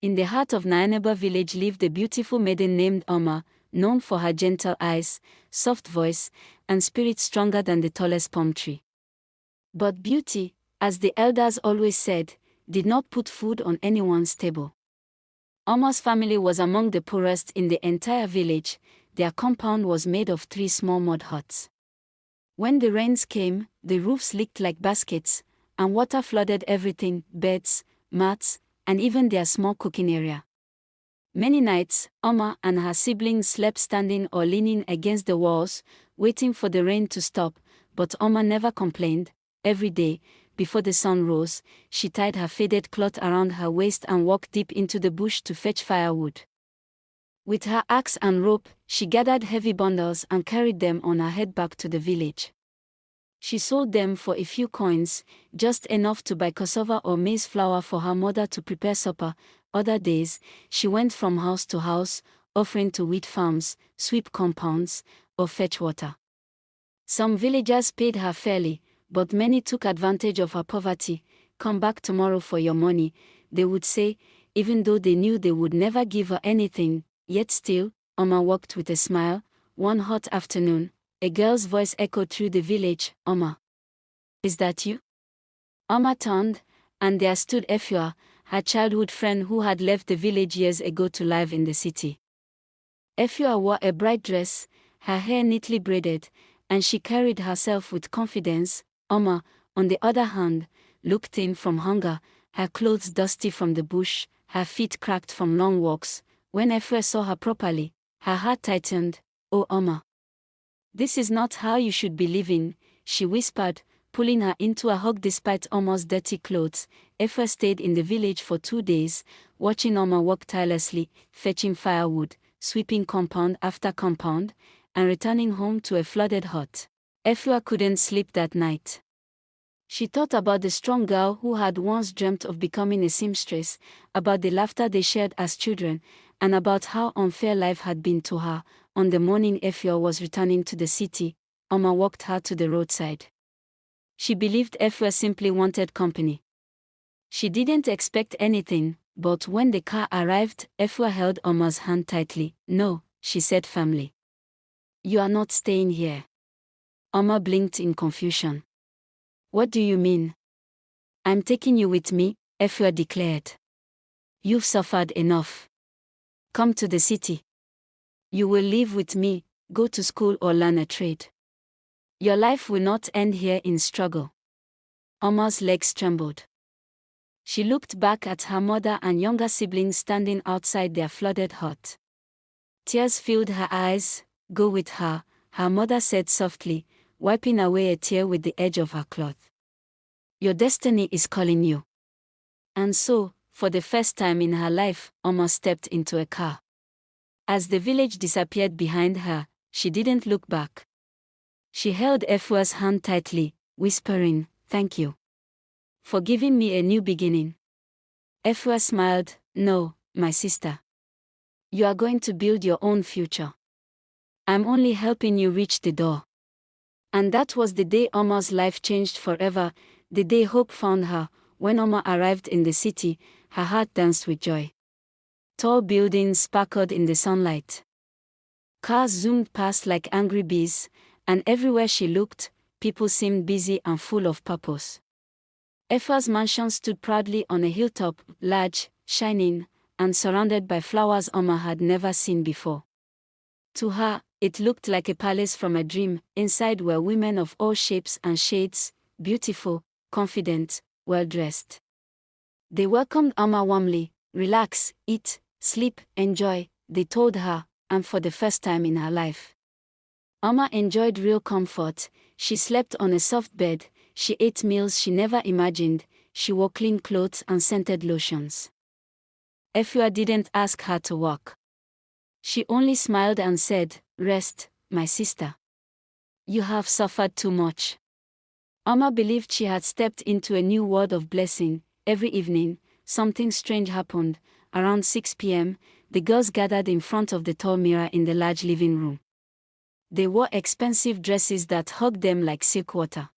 In the heart of Nayanaba village lived a beautiful maiden named Oma, known for her gentle eyes, soft voice, and spirit stronger than the tallest palm tree. But beauty, as the elders always said, did not put food on anyone's table. Oma's family was among the poorest in the entire village. Their compound was made of 3 small mud huts. When the rains came, the roofs leaked like baskets, and water flooded everything: beds, mats, and even their small cooking area. Many nights, Oma and her siblings slept standing or leaning against the walls, waiting for the rain to stop, but Oma never complained. Every day, before the sun rose, she tied her faded cloth around her waist and walked deep into the bush to fetch firewood. With her axe and rope, she gathered heavy bundles and carried them on her head back to the village. She sold them for a few coins, just enough to buy cassava or maize flour for her mother to prepare supper. Other days, she went from house to house, offering to weed farms, sweep compounds, or fetch water. Some villagers paid her fairly, but many took advantage of her poverty. "Come back tomorrow for your money," they would say, even though they knew they would never give her anything. Yet still, Oma walked with a smile. One hot afternoon, a girl's voice echoed through the village. "Oma, is that you?" Oma turned, and there stood Efua, her childhood friend who had left the village years ago to live in the city. Efua wore a bright dress, her hair neatly braided, and she carried herself with confidence. Oma, on the other hand, looked thin from hunger, her clothes dusty from the bush, her feet cracked from long walks. When Efua saw her properly, her heart tightened. "Oh, Oma, this is not how you should be living," she whispered, pulling her into a hug. Despite Oma's dirty clothes, Efua stayed in the village for 2 days, watching Oma work tirelessly, fetching firewood, sweeping compound after compound, and returning home to a flooded hut. Efua couldn't sleep that night. She thought about the strong girl who had once dreamt of becoming a seamstress, about the laughter they shared as children, and about how unfair life had been to her. On the morning Efua was returning to the city, Oma walked her to the roadside. She believed Efua simply wanted company. She didn't expect anything, but when the car arrived, Efua held Oma's hand tightly. "No," she said firmly. "You are not staying here." Oma blinked in confusion. "What do you mean?" "I'm taking you with me," Efua declared. "You've suffered enough. Come to the city. You will live with me, go to school or learn a trade. Your life will not end here in struggle." Oma's legs trembled. She looked back at her mother and younger siblings standing outside their flooded hut. Tears filled her eyes. "Go with her," her mother said softly, wiping away a tear with the edge of her cloth. "Your destiny is calling you." And so, for the first time in her life, Oma stepped into a car. As the village disappeared behind her, she didn't look back. She held Efua's hand tightly, whispering, "Thank you for giving me a new beginning." Efua smiled. "No, my sister. You are going to build your own future. I'm only helping you reach the door." And that was the day Oma's life changed forever, the day hope found her. When Oma arrived in the city, her heart danced with joy. Tall buildings sparkled in the sunlight. Cars zoomed past like angry bees, and everywhere she looked, people seemed busy and full of purpose. Efua's mansion stood proudly on a hilltop, large, shining, and surrounded by flowers Oma had never seen before. To her, it looked like a palace from a dream. Inside were women of all shapes and shades, beautiful, confident, well-dressed. They welcomed Oma warmly. "Relax, eat, sleep, enjoy," they told her, and for the first time in her life, Oma enjoyed real comfort. She slept on a soft bed, she ate meals she never imagined, she wore clean clothes and scented lotions. Efua didn't ask her to work. She only smiled and said, "Rest, my sister. You have suffered too much." Oma believed she had stepped into a new world of blessing. Every evening, something strange happened. Around 6 p.m., the girls gathered in front of the tall mirror in the large living room. They wore expensive dresses that hugged them like silk water.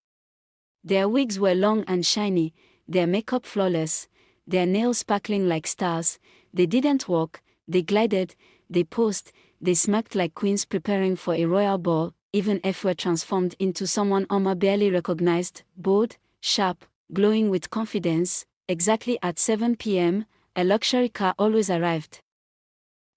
Their wigs were long and shiny, their makeup flawless, their nails sparkling like stars. They didn't walk, they glided, they posed, they smirked like queens preparing for a royal ball. Even Efua transformed into someone Omar barely recognized, bold, sharp, glowing with confidence. Exactly at 7 p.m., a luxury car always arrived.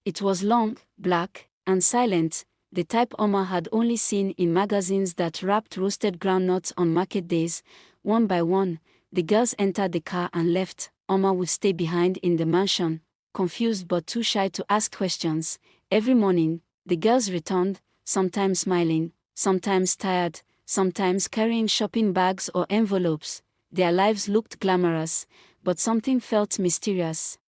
It was long, black, and silent, the type Omar had only seen in magazines that wrapped roasted groundnuts on market days. One by one, the girls entered the car and left. Omar would stay behind in the mansion, confused but too shy to ask questions. Every morning, the girls returned, sometimes smiling, sometimes tired, sometimes carrying shopping bags or envelopes. Their lives looked glamorous, but something felt mysterious.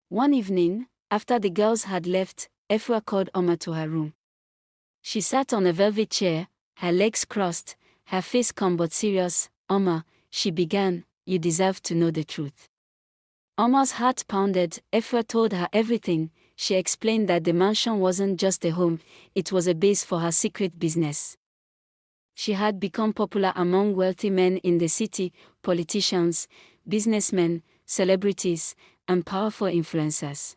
One evening, after the girls had left, Efua called Omar to her room. She sat on a velvet chair, her legs crossed, her face calm but serious. "Omar," she began, "you deserve to know the truth." Omar's heart pounded. Efua told her everything. She explained that the mansion wasn't just a home, it was a base for her secret business. She had become popular among wealthy men in the city, politicians, businessmen, celebrities, and powerful influencers.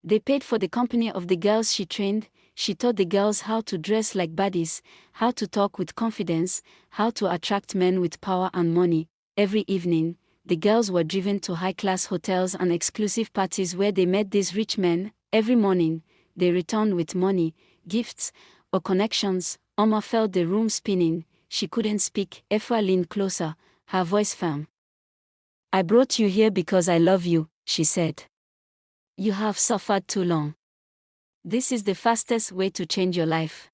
They paid for the company of the girls she trained. She taught the girls how to dress like baddies, how to talk with confidence, how to attract men with power and money. Every evening, the girls were driven to high-class hotels and exclusive parties where they met these rich men. Every morning, they returned with money, gifts, or connections. Omar felt the room spinning. She couldn't speak. Efua leaned closer, her voice firm. "I brought you here because I love you," she said. "You have suffered too long. This is the fastest way to change your life."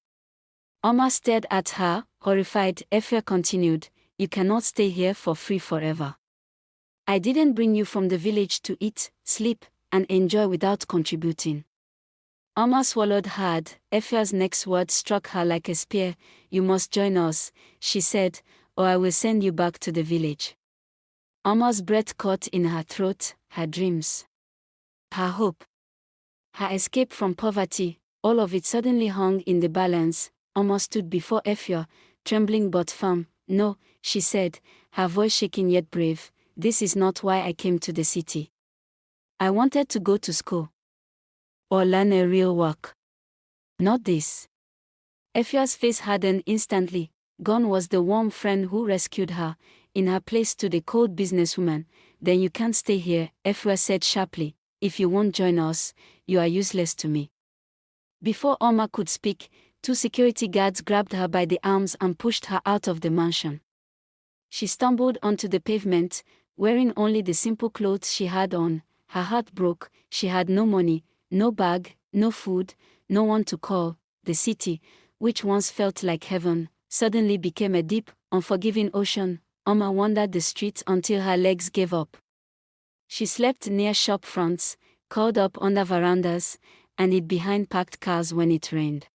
Omar stared at her, horrified. Efua continued, "You cannot stay here for free forever. I didn't bring you from the village to eat, sleep, and enjoy without contributing." Omar swallowed hard. Efua's next word struck her like a spear. "You must join us," she said, "or I will send you back to the village." Omar's breath caught in her throat, her dreams, her hope, her escape from poverty, all of it suddenly hung in the balance. Omar stood before Efua, trembling but firm. "No," she said, her voice shaking yet brave, "this is not why I came to the city. I wanted to go to school. Or learn a real work. Not this." Efua's face hardened instantly. Gone was the warm friend who rescued her. In her place stood a cold businesswoman. "Then you can't stay here," Efua said sharply. "If you won't join us, you are useless to me." Before Omar could speak, 2 security guards grabbed her by the arms and pushed her out of the mansion. She stumbled onto the pavement, wearing only the simple clothes she had on. Her heart broke. She had no money, no bag, no food, no one to call. The city, which once felt like heaven, suddenly became a deep, unforgiving ocean. Omar wandered the streets until her legs gave up. She slept near shop fronts, curled up under verandas, and hid behind parked cars when it rained.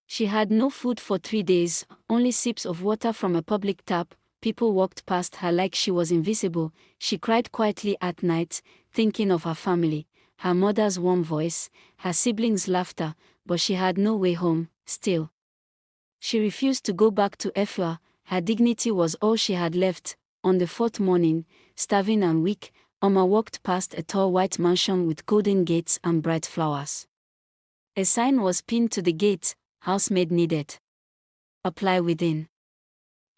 She had no food for 3 days, only sips of water from a public tap. People walked past her like she was invisible. She cried quietly at night, thinking of her family, her mother's warm voice, her siblings' laughter, but she had no way home. Still, she refused to go back to Efua. Her dignity was all she had left. On the 4th morning, starving and weak, Omar walked past a tall white mansion with golden gates and bright flowers. A sign was pinned to the gate, "Housemaid needed. Apply within."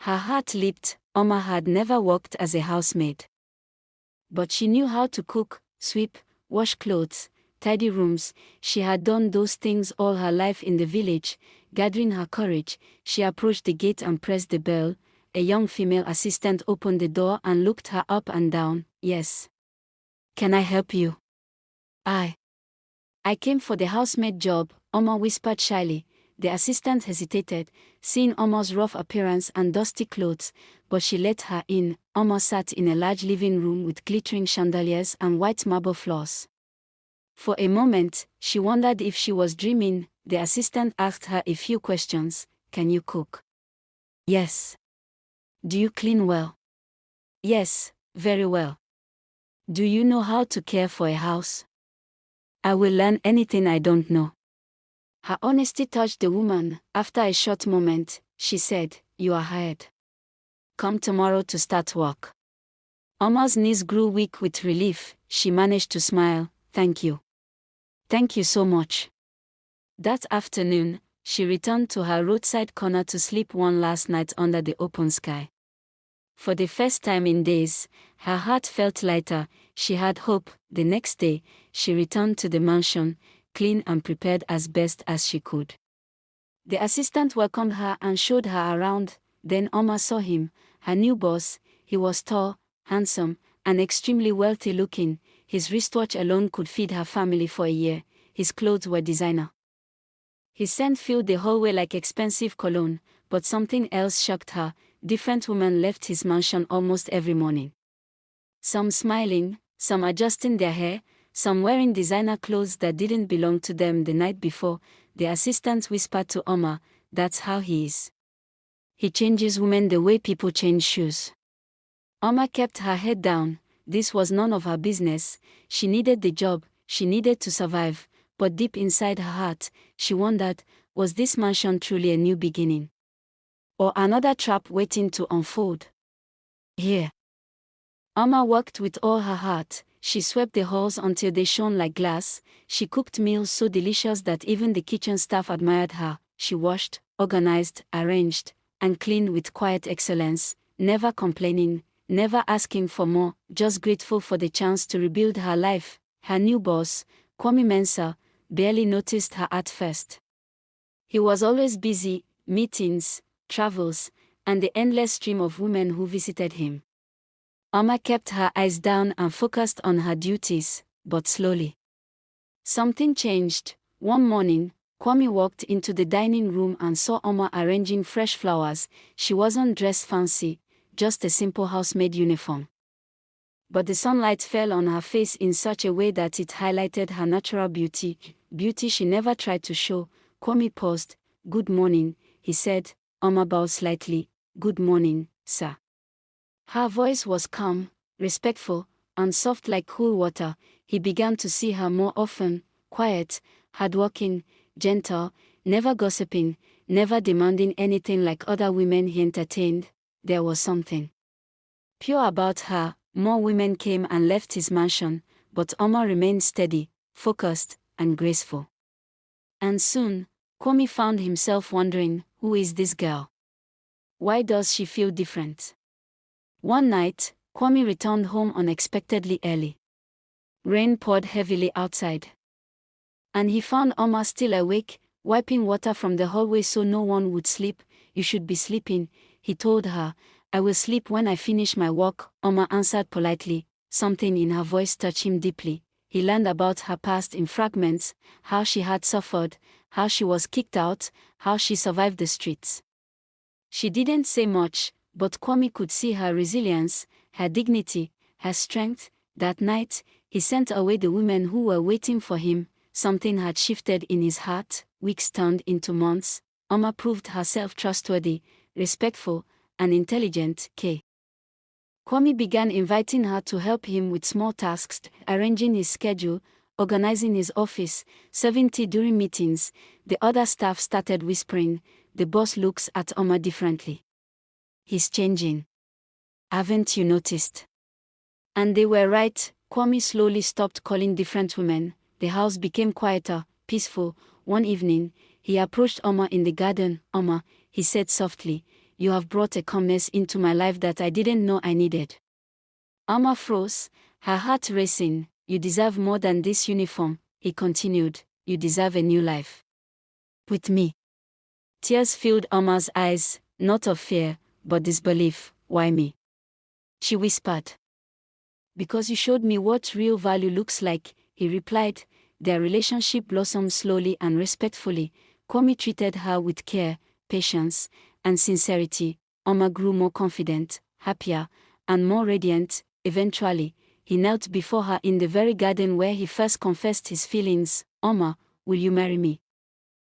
Her heart leaped. Omar had never worked as a housemaid. But she knew how to cook, sweep, wash clothes, tidy rooms. She had done those things all her life in the village. Gathering her courage, she approached the gate and pressed the bell. A young female assistant opened the door and looked her up and down. "Yes. Can I help you?" I came for the housemaid job," Omar whispered shyly. The assistant hesitated, seeing Omar's rough appearance and dusty clothes, but she let her in. Omar sat in a large living room with glittering chandeliers and white marble floors. For a moment, she wondered if she was dreaming. The assistant asked her a few questions. "Can you cook?" "Yes." "Do you clean well?" "Yes, very well." "Do you know how to care for a house?" "I will learn anything I don't know." Her honesty touched the woman. After a short moment, she said, "You are hired. Come tomorrow to start work." Omar's knees grew weak with relief. She managed to smile. Thank you. Thank you so much. That afternoon, she returned to her roadside corner to sleep one last night under the open sky. For the first time in days, her heart felt lighter. She had hope. The next day, she returned to the mansion, clean and prepared as best as she could. The assistant welcomed her and showed her around. Then Omar saw him, her new boss. He was tall, handsome, and extremely wealthy looking. His wristwatch alone could feed her family for a year. His clothes were designer. His scent filled the hallway like expensive cologne, but something else shocked her. Different women left his mansion almost every morning. Some smiling, some adjusting their hair, some wearing designer clothes that didn't belong to them the night before. The assistant whispered to Omar, "That's how he is. He changes women the way people change shoes." Omar kept her head down. This was none of her business. She needed the job, she needed to survive, but deep inside her heart, she wondered, was this mansion truly a new beginning? Or another trap waiting to unfold? Here. Omar worked with all her heart. She swept the halls until they shone like glass. She cooked meals so delicious that even the kitchen staff admired her. She washed, organized, arranged, and cleaned with quiet excellence, never complaining, never asking for more, just grateful for the chance to rebuild her life. Her new boss, Kwame Mensah, barely noticed her at first. He was always busy, meetings, travels, and the endless stream of women who visited him. Omar kept her eyes down and focused on her duties, but slowly. Something changed. One morning, Kwame walked into the dining room and saw Omar arranging fresh flowers. She wasn't dressed fancy, just a simple housemaid uniform. But the sunlight fell on her face in such a way that it highlighted her natural beauty, beauty she never tried to show. Kwame paused. "Good morning," he said. Omar bowed slightly. "Good morning, sir." Her voice was calm, respectful, and soft like cool water. He began to see her more often, quiet, hardworking, gentle, never gossiping, never demanding anything like other women he entertained. There was something pure about her. More women came and left his mansion, but Omar remained steady, focused, and graceful. And soon, Kwame found himself wondering, who is this girl? Why does she feel different? One night, Kwame returned home unexpectedly early. Rain poured heavily outside. And he found Omar still awake, wiping water from the hallway so no one would sleep. "You should be sleeping," he told her. "I will sleep when I finish my work," Omar answered politely. Something in her voice touched him deeply. He learned about her past in fragments, how she had suffered, how she was kicked out, how she survived the streets. She didn't say much, but Kwame could see her resilience, her dignity, her strength. That night, he sent away the women who were waiting for him. Something had shifted in his heart. Weeks turned into months. Omar proved herself trustworthy, respectful, and intelligent. Kwame began inviting her to help him with small tasks, arranging his schedule, organizing his office, serving tea during meetings. The other staff started whispering, "The boss looks at Omar differently. He's changing. Haven't you noticed?" And they were right. Kwame slowly stopped calling different women. The house became quieter, peaceful. One evening, he approached Omar in the garden. "Omar," he said softly, "you have brought a calmness into my life that I didn't know I needed." Omar froze, her heart racing. "You deserve more than this uniform," he continued. "You deserve a new life. With me." Tears filled Omar's eyes, not of fear, but disbelief. "Why me?" she whispered. "Because you showed me what real value looks like," he replied. Their relationship blossomed slowly and respectfully. Kwame treated her with care, patience, and sincerity. Omar grew more confident, happier, and more radiant. Eventually, he knelt before her in the very garden where he first confessed his feelings. "Omar, will you marry me?"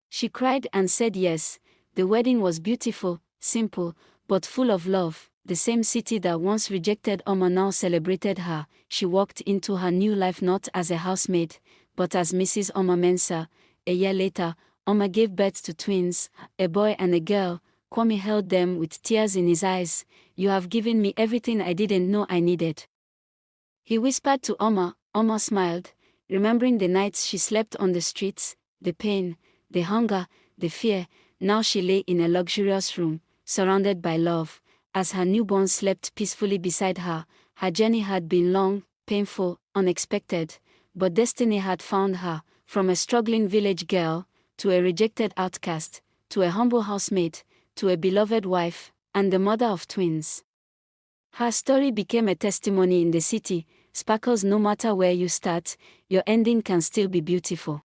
She cried and said yes. The wedding was beautiful, simple, but full of love. The same city that once rejected Omar now celebrated her. She walked into her new life not as a housemaid, but as Mrs. Omar Mensah. A year later, Omar gave birth to twins, a boy and a girl. Kwame held them with tears in his eyes. "You have given me everything I didn't know I needed," he whispered to Omar. Omar smiled. remembering the nights she slept on the streets, the pain, the hunger, the fear. Now she lay in a luxurious room, surrounded by love, as her newborn slept peacefully beside her. Her journey had been long, painful, unexpected, but destiny had found her, from a struggling village girl, to a rejected outcast, to a humble housemaid, to a beloved wife, and the mother of twins. Her story became a testimony in the city. Sparkles, no matter where you start, your ending can still be beautiful.